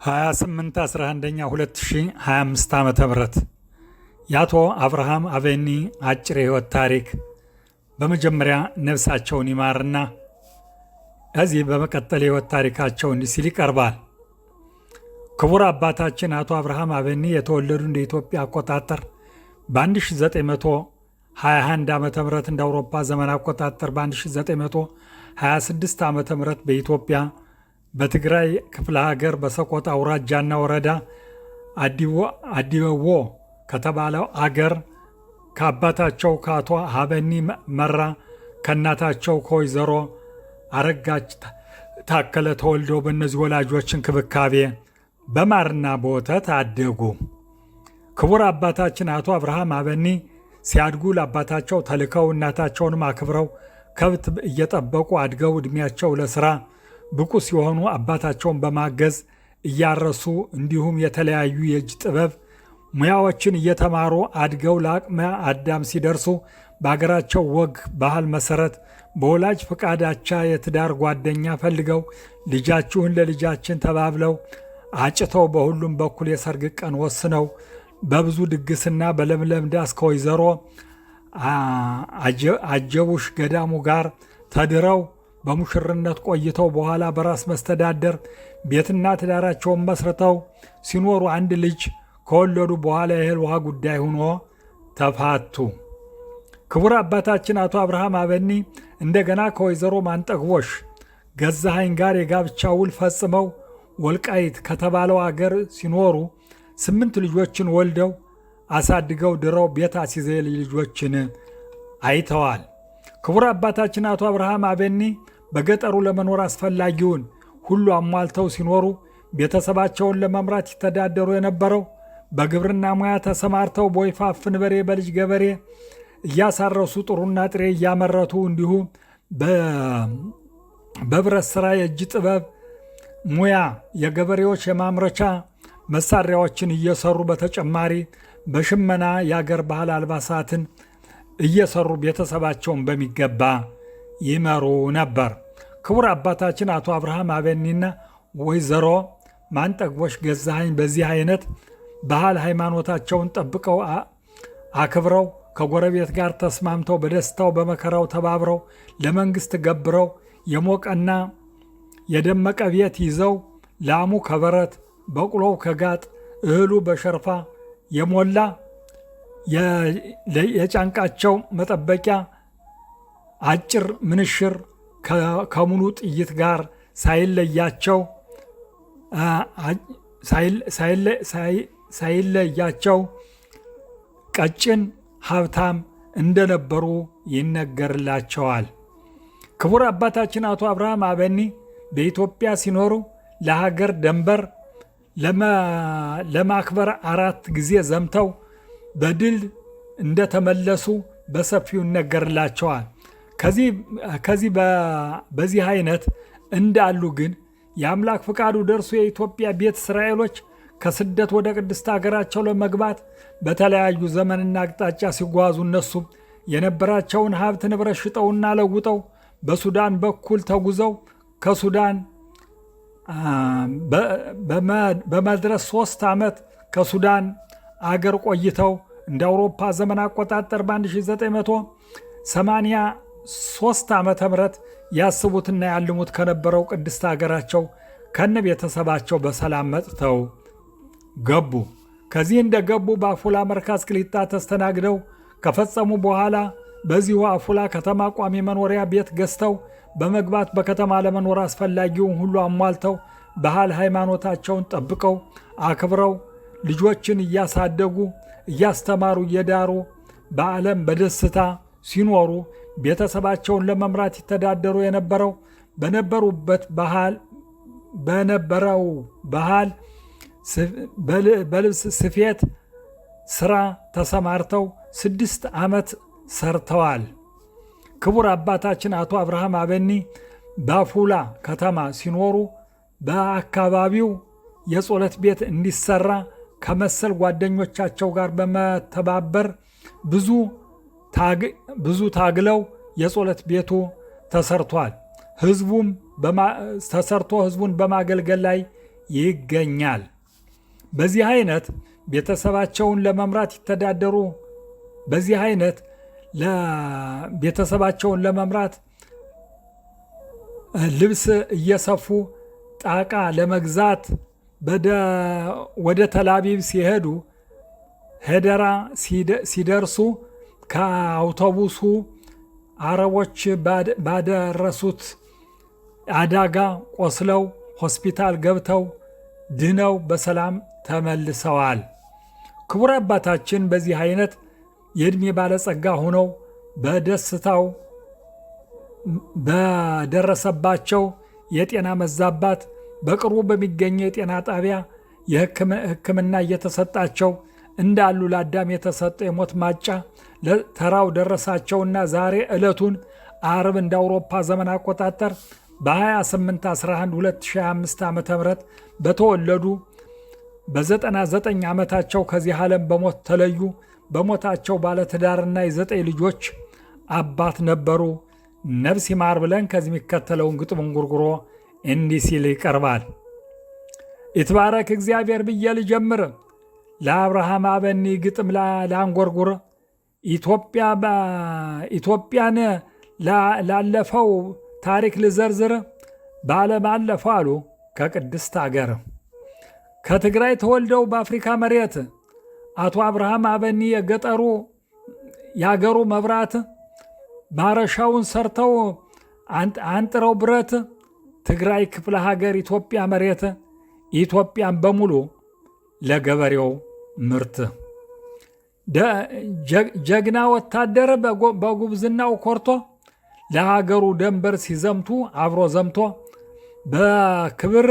28/11/2025 ዓ.ም የአቶ አብርሃም አቤኒ አጭር የህይወት ታሪክ በመጀመሪያ ነፍሳቸውን ይማርና ከዚህ በመቀጠል የህይወት ታሪካቸው እንዲህ ሲል ይቀርባል። ክቡር አባታችን አቶ አብርሃም አቤኒ የተወለዱ እንደ ኢትዮጵያ አቆጣጠር በ1921 ዓ.ም እንደ አውሮፓ ዘመን አቆጣጠር በ1926 ዓ.ም በኢትዮጵያ በትግራይ ክፍለ ሀገር በሰቆጣ አውራጃና ወረዳ አዲበዎ ከተባለው አገር ከአባታቸው ከአቶ አቤኒ መራ ከእናታቸው ከወይዘሮ አረጋች ታከለ ተወልደው በእነዚህ ወላጆች እንክብካቤ በማርና በወተት አደጉ። ክቡር አባታችን አቶ አብርሃም አቤኒ ሲያድጉ ለአባታቸው ተልከው እናታቸውንም አክብረው ከብት እየጠበቁ አድገው ዕድሜያቸው ለስራ ብቁ ሲሆኑ አባታቸውን በማገዝ እያረሱ እንዲሁም የተለያዩ የእጅ ጥበብ ሙያዎችን እየተማሩ አድገው ለአቅመ አዳም ሲደርሱ በሀገራቸው ወግ ባህል መሰረት በወላጅ ፈቃዳቻ የትዳር ጓደኛ ፈልገው ልጃችሁን ለልጃችን ተባብለው አጭተው በሁሉም በኩል የሰርግ ቀን ወስነው በብዙ ድግስና በለምለም ዳስ ከወይዘሮ አጀቡሽ ገዳሙ ጋር ተድረው በሙሽርነት ቆይተው በኋላ በራስ መስተዳደር ቤትና ትዳራቸውን መስርተው ሲኖሩ አንድ ልጅ ከወለዱ በኋላ የእህል ውሃ ጉዳይ ሆኖ ተፋቱ። ክቡር አባታችን አቶ አብርሃም አቤኒ እንደገና ከወይዘሮ ማንጠግቦሽ ገዛኸኝ ጋር የጋብቻ ውል ፈጽመው ወልቃይት ከተባለው አገር ሲኖሩ 8 ልጆችን ወልደው አሳድገው ድረው ቤት አስይዘው ልጆችን አይተዋል። ክቡር አባታችን አቶ አብርሃም አቤኒ በገጠሩ ለመኖር አስፈላጊውን ሁሉ አሟልተው ሲኖሩ ቤተሰባቸውን ለመምራት ይተዳደሩ የነበረው በግብርና ሙያ ተሰማርተው በወይፋፍን በሬ በልጅ ገበሬ እያሳረሱ ጥሩና ጥሬ እያመረቱ እንዲሁም በብረት ስራ የእጅ ጥበብ ሙያ የገበሬዎች የማምረቻ መሳሪያዎችን እየሰሩ በተጨማሪ በሽመና የአገር ባህል አልባሳትን እየሰሩ ቤተሰባቸውን በሚገባ ይመሩ ነበር። ክቡር አባታችን አቶ አብርሃም አቤኒና ወይዘሮ ማንጠግቦሽ ገዛኸኝ በዚህ አይነት ባህል ሃይማኖታቸውን ጠብቀው አክብረው ከጎረቤት ጋር ተስማምተው በደስታው በመከራው ተባብረው ለመንግስት ገብረው የሞቀና የደመቀ ቤት ይዘው ላሙ ከበረት በቅሎው ከጋጥ እህሉ በሸርፋ የሞላ የጫንቃቸው መጠበቂያ አጭር ምንሽር ከሙሉ ጥይት ጋር ሳይለያቸው ቀጭን ሀብታም እንደነበሩ ይነገርላቸዋል። ክቡር አባታችን አቶ አብርሃም አቤኒ በኢትዮጵያ ሲኖሩ ለሀገር ደንበር ለማክበር 4 ጊዜ ዘምተው በድል እንደተመለሱ በሰፊው ይነገርላቸዋል። በዚህ አይነት እንዳሉ ግን የአምላክ ፍቃዱ ደርሶ የኢትዮጵያ ቤተ እስራኤሎች ከስደት ወደ ቅድስት ሀገራቸው ለመግባት በተለያዩ ዘመንና አቅጣጫ ሲጓዙ እነሱም የነበራቸውን ሀብት ንብረት ሽጠውና ለውጠው በሱዳን በኩል ተጉዘው ከሱዳን በመድረስ 3 ዓመት ከሱዳን አገር ቆይተው እንደ አውሮፓ ዘመን አቆጣጠር በ1983 ዓመተ ምህረት ያስቡትና ያልሙት ከነበረው ቅድስት ሀገራቸው ከነ ቤተሰባቸው በሰላም መጥተው ገቡ። ከዚህ እንደገቡ በአፉላ መርካዝ ቅሊጣ ተስተናግደው ከፈጸሙ በኋላ በዚሁ አፉላ ከተማ ቋሚ መኖሪያ ቤት ገዝተው በመግባት በከተማ ለመኖር አስፈላጊውን ሁሉ አሟልተው ባህል ሃይማኖታቸውን ጠብቀው አክብረው ልጆችን እያሳደጉ እያስተማሩ እየዳሩ በዓለም በደስታ ሲኖሩ ቤተሰባቸውን ለመምራት ይተዳደሩ የነበረው በነበረው ባህል በልብስ ስፌት ስራ ተሰማርተው 6 ዓመት ሰርተዋል። ክቡር አባታችን አቶ አብርሃም አቤኒ በአፉላ ከተማ ሲኖሩ በአካባቢው የጸሎት ቤት እንዲሰራ ከመሰል ጓደኞቻቸው ጋር በመተባበር ብዙ ታግለው የጸሎት ቤቱ ተሰርቷል። ህዝቡን በማገልገል ላይ ይገኛል። በዚህ አይነት ቤተሰባቸውን ለመምራት ይተዳደሩ በዚህ አይነት ቤተሰባቸውን ለመምራት ልብስ እየሰፉ ጣቃ ለመግዛት ወደ ተላቢብ ሲሄዱ ሄደራ ሲደርሱ ከአውቶቡሱ አረቦች ባደረሱት አደጋ ቆስለው ሆስፒታል ገብተው ድነው በሰላም ተመልሰዋል። ክቡር አባታችን በዚህ አይነት የዕድሜ ባለጸጋ ሆነው በደስታው በደረሰባቸው የጤና መዛባት በቅርቡ በሚገኘው የጤና ጣቢያ የሕክምና እየተሰጣቸው እንዳሉ ለአዳም የተሰጠ የሞት ማጫ ለተራው ደረሳቸውና ዛሬ ዕለቱን አርብ እንደ አውሮፓ ዘመን አቆጣጠር በ28/11/2025 ዓ.ም በተወለዱ በ99 ዓመታቸው ከዚህ ዓለም በሞት ተለዩ። በሞታቸው ባለትዳርና የ9 ልጆች አባት ነበሩ። ነፍስ ይማር ብለን ከዚህ የሚከተለውን ግጥሙን ጉርጉሮ እንዲህ ሲል ይቀርባል። ይትባረክ እግዚአብሔር ብዬ ልጀምር፣ ለአብርሃም አበኒ ግጥም ላንጎርጉር። ኢትዮጵያን ላለፈው ታሪክ ልዘርዝር፣ በዓለም አለፈው አሉ ከቅድስት አገር። ከትግራይ ተወልደው በአፍሪካ መሬት አቶ አብርሃም አበኒ የአገሩ መብራት፣ ማረሻውን ሰርተው አንጥረው ብረት፣ ትግራይ ክፍለ ሀገር ኢትዮጵያ መሬት፣ ኢትዮጵያን በሙሉ ለገበሬው ምርት። ጀግና ወታደር በጉብዝናው ኮርቶ ለሀገሩ ደንበር ሲዘምቱ አብሮ ዘምቶ በክብር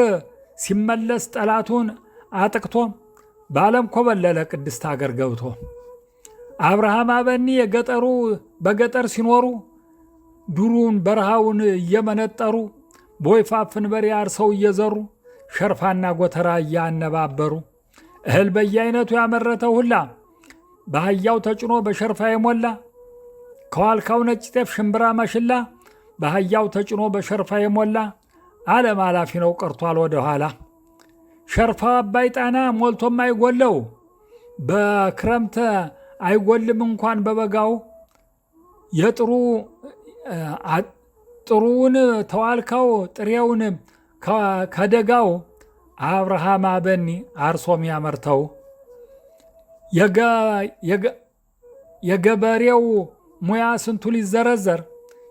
ሲመለስ ጠላቱን አጥቅቶ በዓለም ኮበለለ ቅድስት ሀገር ገብቶ። አብርሃም አበኒ በገጠር ሲኖሩ ዱሩን በረሃውን እየመነጠሩ በወይፋፍን በሬ አርሰው እየዘሩ ሸርፋና ጎተራ እያነባበሩ እህል በየአይነቱ ያመረተው ሁላ በአህያው ተጭኖ በሸርፋ የሞላ ከዋልካው ነጭ ጤፍ ሽምብራ ማሽላ በአህያው ተጭኖ በሸርፋ የሞላ ዓለም አላፊ ነው ቀርቷል ወደ ኋላ። ሸርፋው አባይ ጣና ሞልቶም አይጎለው በክረምት አይጎልም እንኳን በበጋው። ጥሩውን ተዋልካው ጥሬውን ከደጋው አብርሃም አበኒ አርሶም ያመርተው። የገበሬው ሙያ ስንቱ ሊዘረዘር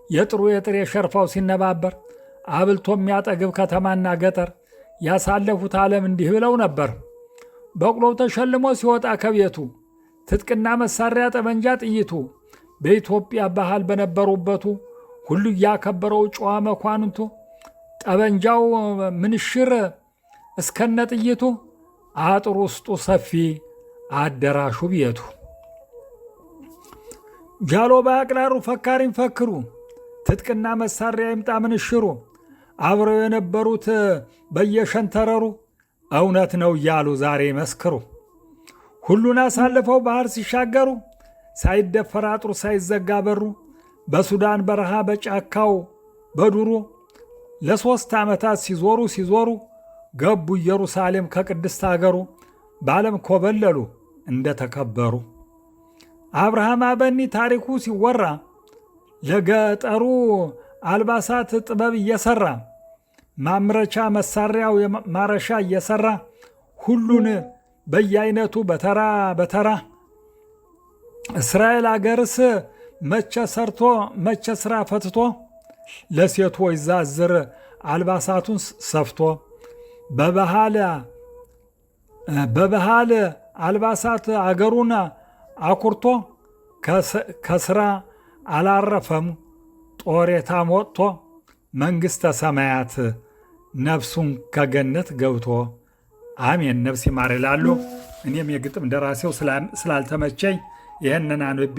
የጥሩ የጥሬ ሸርፋው ሲነባበር አብልቶ የሚያጠግብ ከተማና ገጠር ያሳለፉት ዓለም እንዲህ ብለው ነበር። በቅሎው ተሸልሞ ሲወጣ ከቤቱ ትጥቅና መሳሪያ ጠመንጃ ጥይቱ በኢትዮጵያ ባህል በነበሩበቱ ሁሉ እያከበረው ጨዋ መኳንንቱ ጠበንጃው ምንሽር እስከነ ጥይቱ አጥሩ ውስጡ ሰፊ አደራሹ ቤቱ። ጃሎ ባያቅራሩ ፈካሪም ፈክሩ ትጥቅና መሳሪያ ይምጣ ምንሽሩ አብረው የነበሩት በየሸንተረሩ እውነት ነው እያሉ ዛሬ መስክሩ። ሁሉን አሳልፈው ባህር ሲሻገሩ ሳይደፈር አጥሩ ሳይዘጋ በሩ በሱዳን በረሃ በጫካው በዱሩ ለ3 ዓመታት ሲዞሩ ገቡ ኢየሩሳሌም ከቅድስት አገሩ በዓለም ኮበለሉ እንደተከበሩ። አብርሃም አበኒ ታሪኩ ሲወራ ለገጠሩ አልባሳት ጥበብ እየሰራ ማምረቻ መሳሪያው ማረሻ እየሰራ ሁሉን በየአይነቱ በተራ በተራ እስራኤል አገርስ መቼ ሰርቶ መቼ ስራ ፈትቶ ለሴቶች ዛዝር አልባሳቱን ሰፍቶ በባህል አልባሳት አገሩን አኩርቶ ከስራ አላረፈም ጦሬታም ወጥቶ መንግሥተ ሰማያት ነፍሱን ከገነት ገብቶ። አሜን። ነፍስ ይማር ይላሉ። እኔም የግጥም ደራሲው ስላልተመቸኝ ይህንን አንብቤ